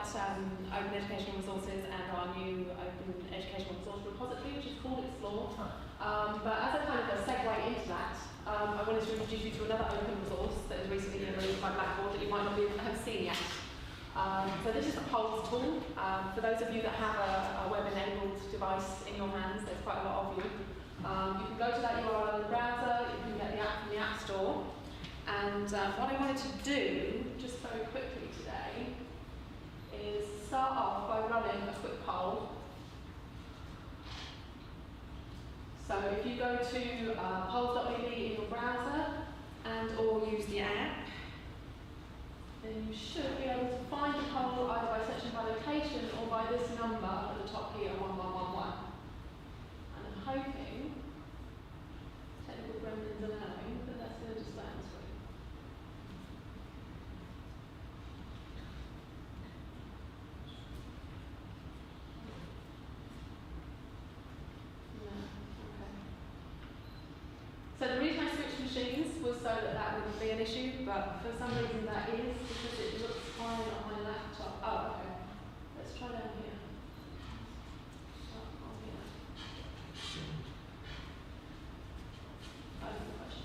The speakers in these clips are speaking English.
about open educational resources and our new open educational resource repository, which is called Xplor. But as a kind of a segue into that, I wanted to introduce you to another open resource that has recently been released by Blackboard that you might not have seen yet. So this is the polls tool. For those of you that have a web-enabled device in your hands, there's quite a lot of you. You can go to that URL in the browser, you can get the app from the App Store. And what I wanted to do, just very quickly today, is start off by running a quick poll. So if you go to polls.bb in your browser and or use the app, then you should be able to find the poll either by searching by location or by this number at the top here, 1111. And I'm hoping, technical gremlins allowing, that that's going to display on the screen. So the reason I switched machines was so that that wouldn't be an issue, but for some reason that is, because it looks fine on my laptop. Oh, okay. Let's try down here.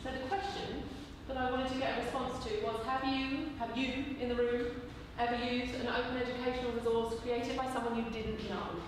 So the question that I wanted to get a response to was, have you in the room ever used an open educational resource created by someone you didn't know?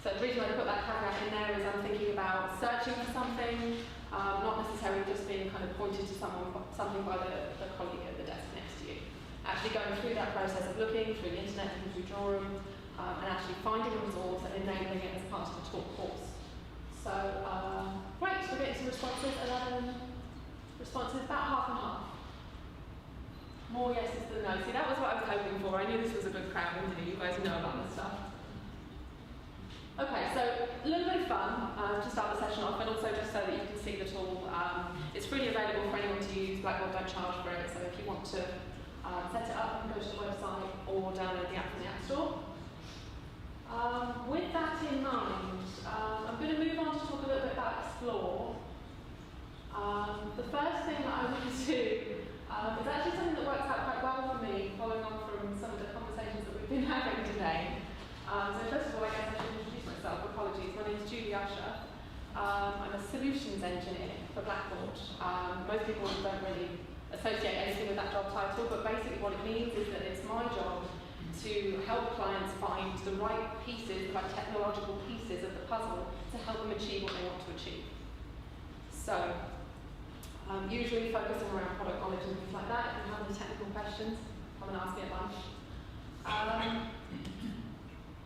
So the reason I put that caveat in there is I'm thinking about searching for something, not necessarily just being kind of pointed to something by the colleague at the desk next to you. Actually going through that process of looking through the internet and through Jorum, and actually finding a resource and enabling it as part of the talk course. So, great, we're getting some responses, 11 responses, about half and half. More yeses than no. See, that was what I was hoping for. I knew this was a good crowd, didn't you? You guys know about this stuff. Okay, so a little bit of fun to start the session off, and also just so that you can see the tool. It's freely available for anyone to use. Blackboard don't charge for it, so if you want to set it up, you can go to the website or download the app from the App Store. With that in mind, I'm going to move on to talk a little bit about Xplor. The first thing that I want to do is actually something that works out quite well for me, following on from some of the conversations that we've been having today. So first of all, I guess I should introduce myself. Apologies. My name is Usher. I'm a solutions engineer for Blackboard. Most people don't really associate anything with that job title, but basically what it means is that it's my job to help clients find the right pieces, the right technological pieces of the puzzle to help them achieve what they want to achieve. So, usually focusing around product knowledge and things like that. If you have any technical questions, come and ask me a bunch.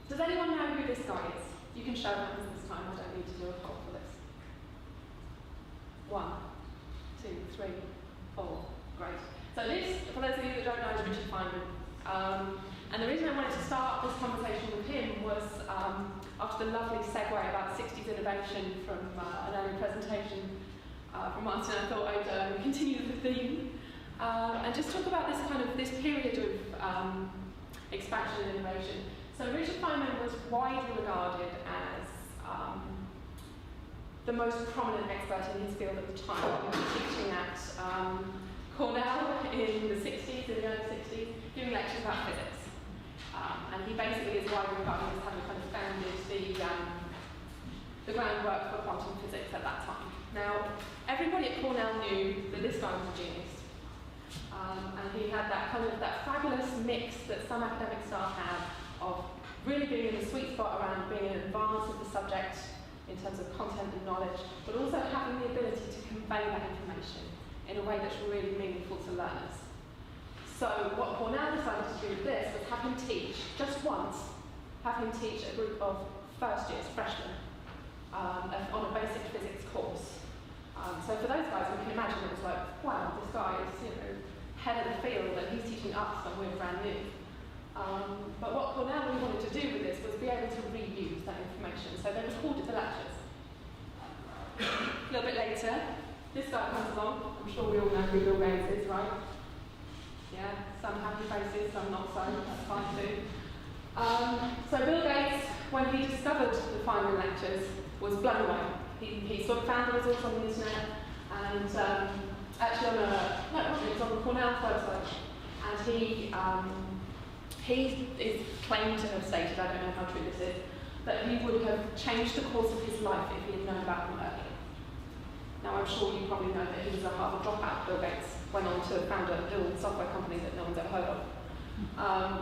Does anyone know who this guy is? You can show hands this time, I don't need to do a poll for this. 1, 2, 3, 4, great. So this, for those of you that don't know, is Richard Feynman. And the reason I wanted to start this conversation with him was after the lovely segue about 60s innovation from an early presentation from Martin, I thought I'd continue the theme and just talk about this period of expansion and innovation. So Richard Feynman was widely regarded as the most prominent expert in his field at the time. He was teaching at Cornell in the 60s, in the early 60s, giving lectures about physics. And he basically is widely regarded as having kind of founded the groundwork for quantum physics at that time. Now, everybody at Cornell knew that this guy was a genius. And he had that fabulous mix that some academic staff have of really being in the sweet spot around being in advance of the subject in terms of content and knowledge, but also having the ability to convey that information in a way that's really meaningful to learners. So what Cornell decided to do with this was have him teach, just once, have him teach a group of first years, freshmen, on a basic physics course. So for those guys, we can imagine it was like, wow, this guy is, head of the field and he's teaching us and we're brand new. But what Cornell really wanted to do with this was be able to reuse that information. So they recorded the lectures. A little bit later, this guy comes along. I'm sure we all know who Bill Gates is, right? Yeah, some happy faces, some not so. That's fine too. So Bill Gates, when he discovered the Feynman lectures, was blown away. He sort of found the resource on the internet, and actually it was on the Cornell website, and he He is claimed to have stated, I don't know how true this is, that he would have changed the course of his life if he had known about them earlier. Now, I'm sure you probably know that he was a Harvard dropout. Bill Gates went on to found a little software company that no one's ever heard of.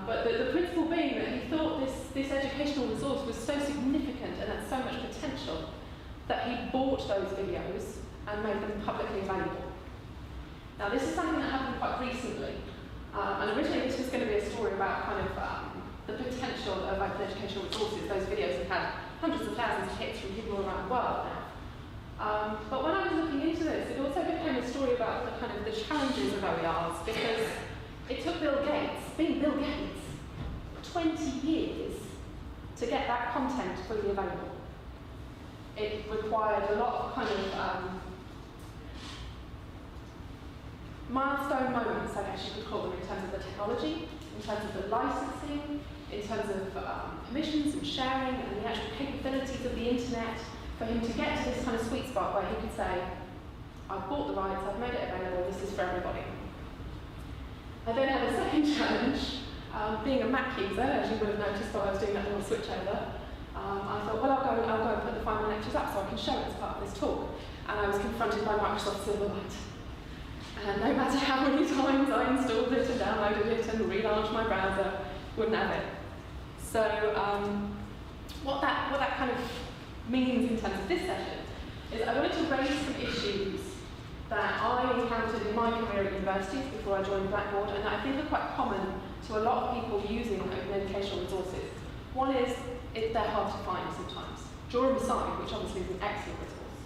But the principle being that he thought this educational resource was so significant and had so much potential that he bought those videos and made them publicly available. Now, this is something that happened quite recently. And originally this was going to be a story about kind of the potential of open educational resources. Those videos have had hundreds of thousands of hits from people all around the world now. But when I was looking into this, it also became a story about the kind of the challenges of OERs, because it took Bill Gates, being Bill Gates, 20 years to get that content freely available. It required a lot of kind of milestone moments, I guess you could call them, in terms of the technology, in terms of the licensing, in terms of permissions and sharing and the actual capabilities of the internet, for him to get to this kind of sweet spot where he could say, I've bought the rights, I've made it available, this is for everybody. I then had a second challenge. Being a Mac user, as you would have noticed while I was doing that little switchover, I thought, well, I'll go and put the final lectures up so I can show it as part of this talk. And I was confronted by Microsoft Silverlight. And no matter how many times I installed it and downloaded it and relaunched my browser, wouldn't have it. So what that kind of means in terms of this session is I wanted to raise some issues that I encountered in my career at universities before I joined Blackboard, and that I think are quite common to a lot of people using open educational resources. One is they're hard to find sometimes. Jorum Aside, which obviously is an excellent resource,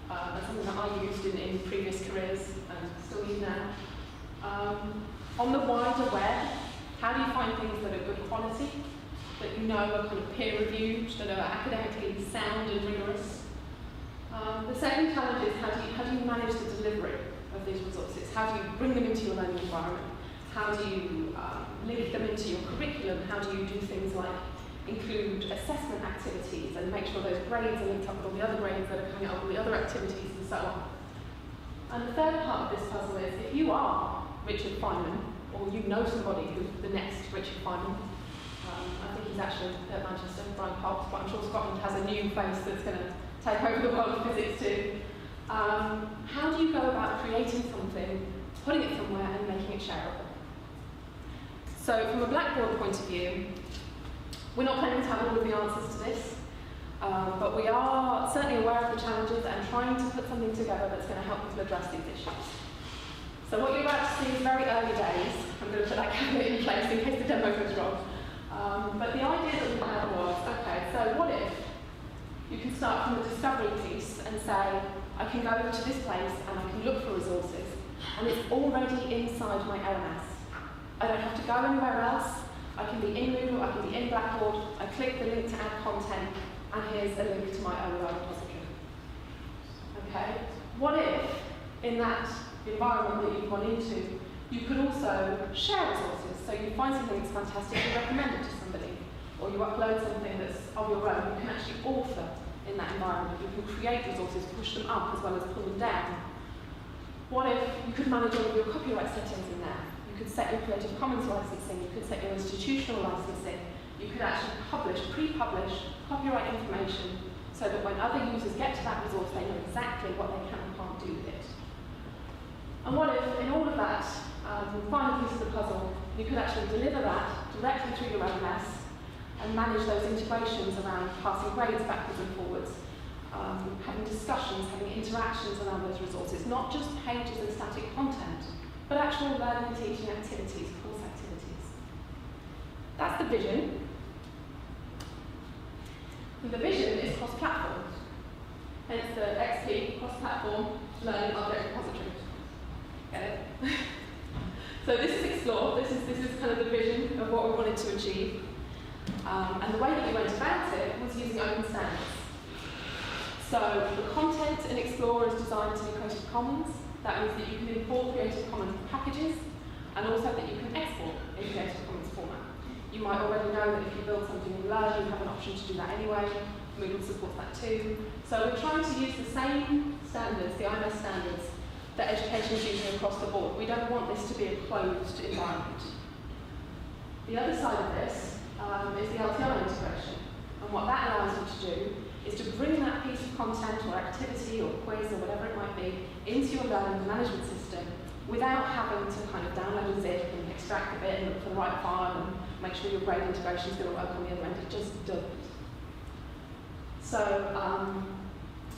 and something that I used in previous careers and still use now. On the wider web, how do you find things that are good quality, that you know are kind of peer-reviewed, that are academically sound and rigorous? The second challenge is how do you manage the delivery of these resources? How do you bring them into your learning environment? How do you link them into your curriculum? How do you do things like include assessment activities and make sure those grades are linked up with all the other grades that are coming out, all the other activities and so on? And the third part of this puzzle is, if you are Richard Feynman, or you know somebody who's the next Richard Feynman, I think he's actually at Manchester, Brian Cox, but I'm sure Scotland has a new face that's going to take over the world of physics too. How do you go about creating something, putting it somewhere and making it shareable? So from a Blackboard point of view, we're not planning to have all of the answers to this, but we are certainly aware of the challenges and trying to put something together that's going to help people address these issues. So what you're about to see is very early days. I'm going to put that caveat in place in case the demo goes wrong. But the idea that we had was, okay, so what if you can start from the discovery piece and say, I can go to this place and I can look for resources, and it's already inside my LMS. I don't have to go anywhere else. I can be in Moodle, I can be in Blackboard, I click the link to add content, and here's a link to my OER repository. Okay? What if, in that environment that you've gone into, you could also share resources? So you find something that's fantastic, you recommend it to somebody, or you upload something that's of your own. You can actually author in that environment. You can create resources, push them up as well as pull them down. What if you could manage all of your copyright settings in there? You could set your Creative Commons licensing, you could set your institutional licensing, you could actually pre-publish copyright information so that when other users get to that resource, they know exactly what they can and can't do with it. And what if, in all of that, final piece of the puzzle, you could actually deliver that directly through your LMS and manage those integrations around passing grades backwards and forwards, having discussions, having interactions around those resources, not just pages and static content, but actual learning and teaching activities, course activities. That's the vision. And the vision is cross-platform. Hence the XP, cross-platform learning object repository. Get it? So this is Xplor. This is kind of the vision of what we wanted to achieve. And the way that we went about it was using open standards. So the content in Xplor is designed to be Creative Commons. That means that you can import Creative Commons packages, and also that you can export in Creative Commons format. You might already know that if you build something in Learn, you have an option to do that anyway. Moodle supports that too. So we're trying to use the same standards, the IMS standards, that education is using across the board. We don't want this to be a closed environment. The other side of this is the LTI integration. And what that allows you to do is to bring that piece of content or activity or quiz or whatever it might be into your learning management system without having to kind of download a zip and extract a bit and look for the right file and make sure your grade integration is going to work on the other end. It just doesn't. So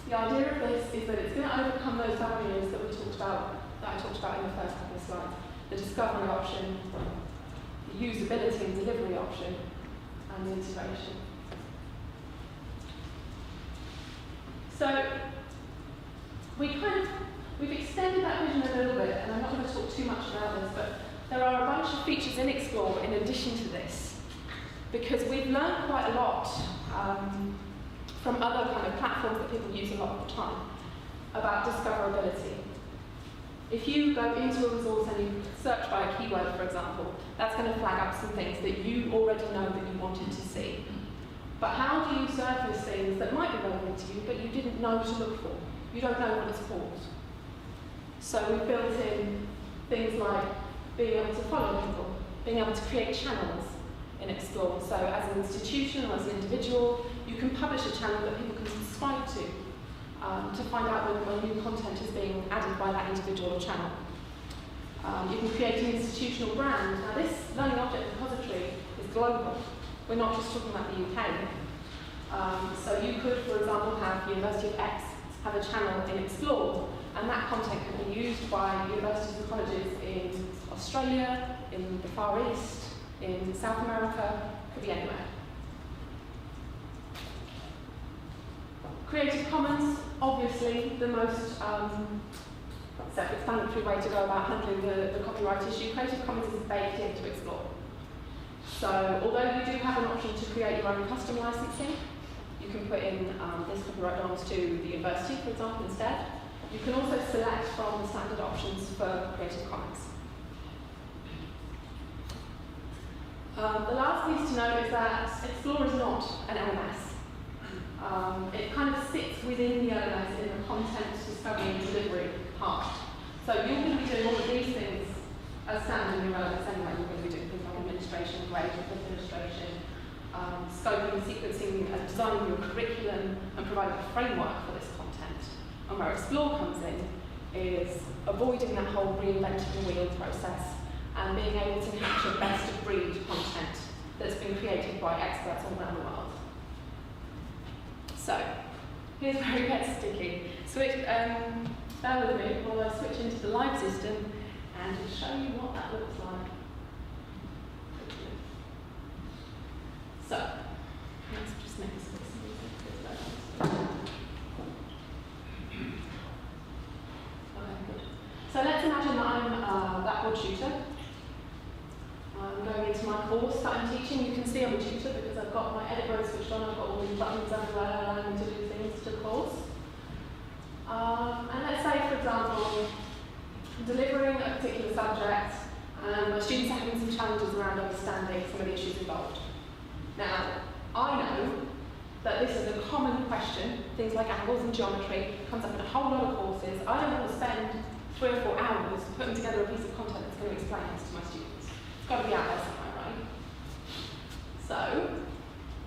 the idea of this is that it's going to overcome those barriers that I talked about in the first couple of slides. The discovery option, the usability and delivery option, and the integration. So we've extended that vision a little bit, and I'm not going to talk too much about this, but there are a bunch of features in Xplor in addition to this, because we've learned quite a lot from other kind of platforms that people use a lot of the time about discoverability. If you go into a resource and you search by a keyword, for example, that's going to flag up some things that you already know that you wanted to see. But how do you surface things that might be relevant to you, but you didn't know to look for? You don't know what it's called. So we've built in things like being able to follow people, being able to create channels in Xplor. So as an institution or as an individual, you can publish a channel that people can subscribe to find out when new content is being added by that individual or channel. You can create an institutional brand. Now this learning object repository is global. We're not just talking about the UK. So you could, for example, have University of X have a channel in Xplor, and that content can be used by universities and colleges in Australia, in the Far East, in South America, could be anywhere. Creative Commons, obviously the most self-explanatory way to go about handling the copyright issue. Creative Commons is baked into Xplor. So although you do have an option to create your own custom licensing, you can put in this copyright belongs to the university, for example, instead. You can also select from the standard options for Creative Commons. The last piece to note is that Xplor is not an LMS. It kind of sits within the LMS in the content discovery and delivery part. So you're going to be doing all of these things as standard in your LMS anyway. You're going to be doing things like administration, grade, administration, scoping, sequencing, designing your curriculum, and providing a framework for this content. And where Xplor comes in is avoiding that whole reinventing the wheel process and being able to capture best of breed content that's been created by experts all around the world. So, here's where it gets sticky. Bear with me while I switch into the live system and show you what that looks like. So, let's just make this okay, good. So let's imagine that I'm a Blackboard tutor. I'm going into my course that I'm teaching. You can see I'm a tutor because I've got my edit mode switched on. I've got all these buttons everywhere allowing me to do things to the course. And let's say, for example, I'm delivering a particular subject and my students are having some challenges around understanding some of the issues involved. Now, I know that this is a common question. Things like angles and geometry comes up in a whole lot of courses. I don't want to spend 3 or 4 hours putting together a piece of content that's going to explain this to my students. It's got to be out there somewhere, right? So,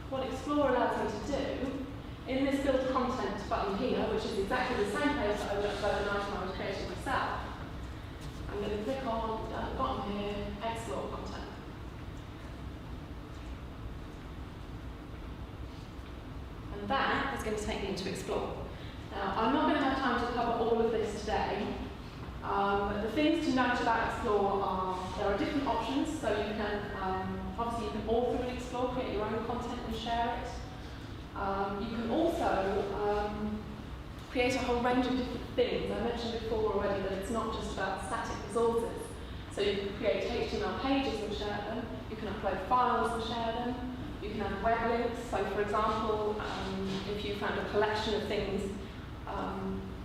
what Xplor allows me to do, in this build content button here, which is exactly the same place that I looked at overnight when I was creating myself, I'm going to click on, down the bottom here, Xplor content. And that is going to take me into Xplor. Now, I'm not going to have time to cover all of this today. The things to note about Xplor are there are different options, so you can obviously you can author in Xplor, create your own content and share it. You can also create a whole range of different things. I mentioned before already that it's not just about static resources. So you can create HTML pages and share them. You can upload files and share them. You can have web links. So for example, if you found a collection of things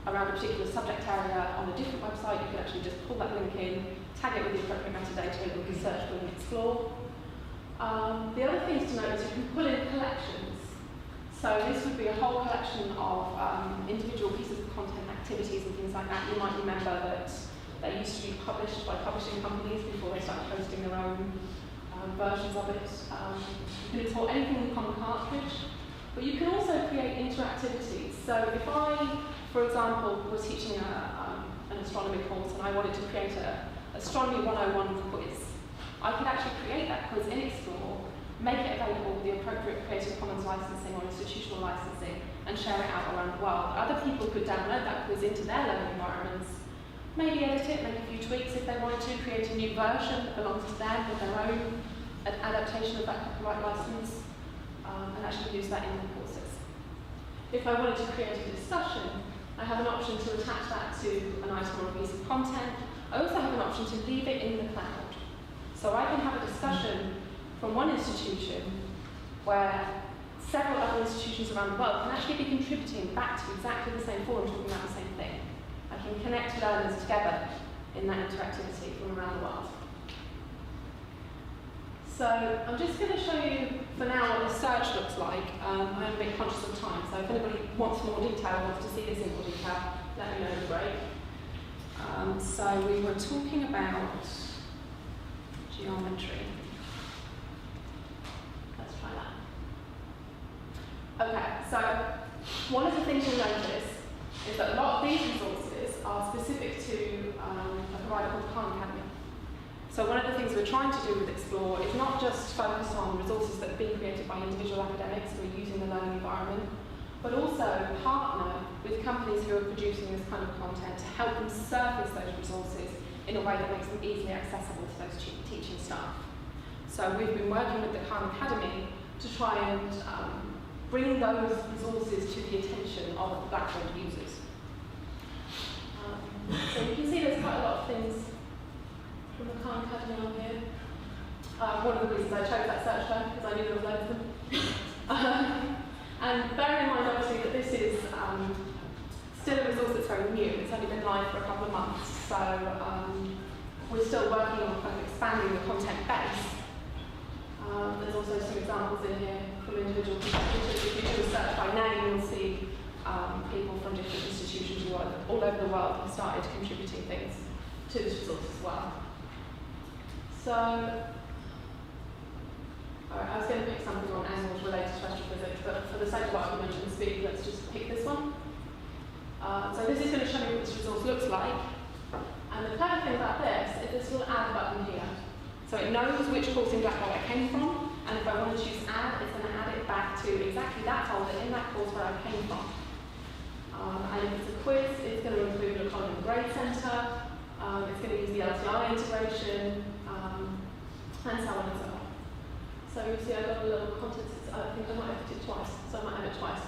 around a particular subject area on a different website, you can actually just pull that link in, tag it with the appropriate metadata, and you can search for and explore. The other things to note is you can pull in collections. So this would be a whole collection of individual pieces of content, activities and things like that. You might remember that they used to be published by publishing companies before they started hosting their own versions of it. You can export anything in the common cartridge, but you can also create interactivities. So if I, for example, was teaching an astronomy course and I wanted to create a Astronomy 101 quiz, I could actually create that quiz in Xplor, make it available with the appropriate Creative Commons licensing or institutional licensing, and share it out around the world. Other people could download that quiz into their learning environments, maybe edit it, make a few tweaks if they wanted to, create a new version that belongs to them with their own adaptation of that copyright license, and actually use that in their courses. If I wanted to create a discussion, I have an option to attach that to an item or a piece of content. I also have an option to leave it in the cloud. So I can have a discussion from one institution where several other institutions around the world can actually be contributing back to exactly the same forum, talking about the same thing. I can connect learners together in that interactivity from around the world. So I'm just going to show you for now what the search looks like. I'm a bit conscious of time, so if anybody wants more detail, wants to see this in more detail, let me know in the break. So we were talking about geometry. Let's try that. Okay, so one of the things you'll notice is that a lot of these resources are specific to a provider called Khan Academy. So one of the things we're trying to do with Xplor is not just focus on resources that have been created by individual academics who are using the learning environment, but also partner with companies who are producing this kind of content to help them surface those resources in a way that makes them easily accessible to those teaching staff. So we've been working with the Khan Academy to try and bring those resources to the attention of the Blackboard users. So you can see there's quite a lot of things from the Khan Academy on here. One of the reasons I chose that search term, because I knew there was loads of them. And bear in mind, obviously, that this is still a resource that's very new. It's only been live for a couple of months, so we're still working on kind of expanding the content base. There's also some examples in here from individual contributors. If you do a search by name, you'll see people from different institutions who are all over the world have started contributing things to this resource as well. So, I was going to pick something on angles related to astrophysics, but for the sake of argument and speed, let's just pick this one. So this is going to show me what this resource looks like. And the clever thing about this is this little add button here. So it knows which course in Blackboard I came from, and if I want to choose add, it's going to add it back to exactly that folder in that course where I came from. And if it's a quiz, it's going to include a column grade center, it's going to use the LTI integration, and so on and so on. So you see I've got a little content, I think I might have it twice, so I might have it twice.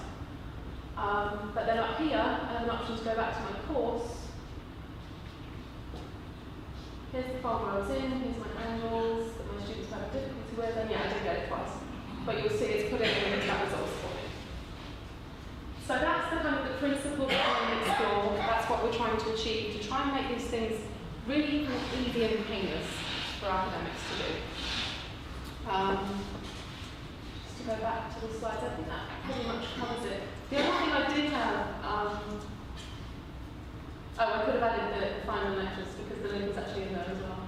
But then up here, I have an option to go back to my course. Here's the folder I was in, here's my angles that my students have difficulty with, and yeah, I did get it twice. But you'll see it's put it in that resource for me. So that's the kind of the principle behind Xplor. That's what we're trying to achieve, to try and make these things really kind of easy and painless for academics to do. Just to go back to the slides, I think that pretty much covers it. The other thing I did have, I could have added the final lectures because the link is actually in there as well.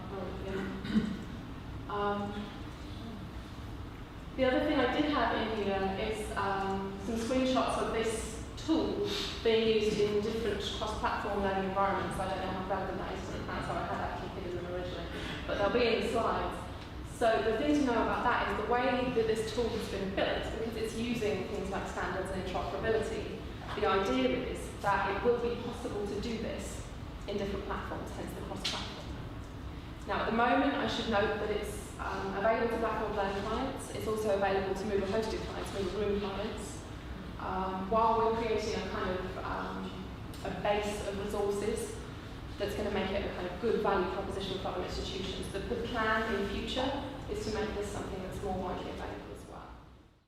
The other thing I did have in here is some screenshots of this tool being used in different cross-platform learning environments. I don't know how relevant that is to the class, so I had actually hidden them originally, but they'll be in the slides. So the thing to know about that is the way that this tool has been built, because it's using things like standards and interoperability, the idea is that it will be possible to do this in different platforms, hence the cross-platform. Now at the moment, I should note that it's available to Blackboard Learn clients. It's also available to Moodle hosted clients, Moodle Room clients. While we're creating a kind of a base of resources that's going to make it a kind of good value proposition for other institutions. The plan in future is to make this something that's more widely available.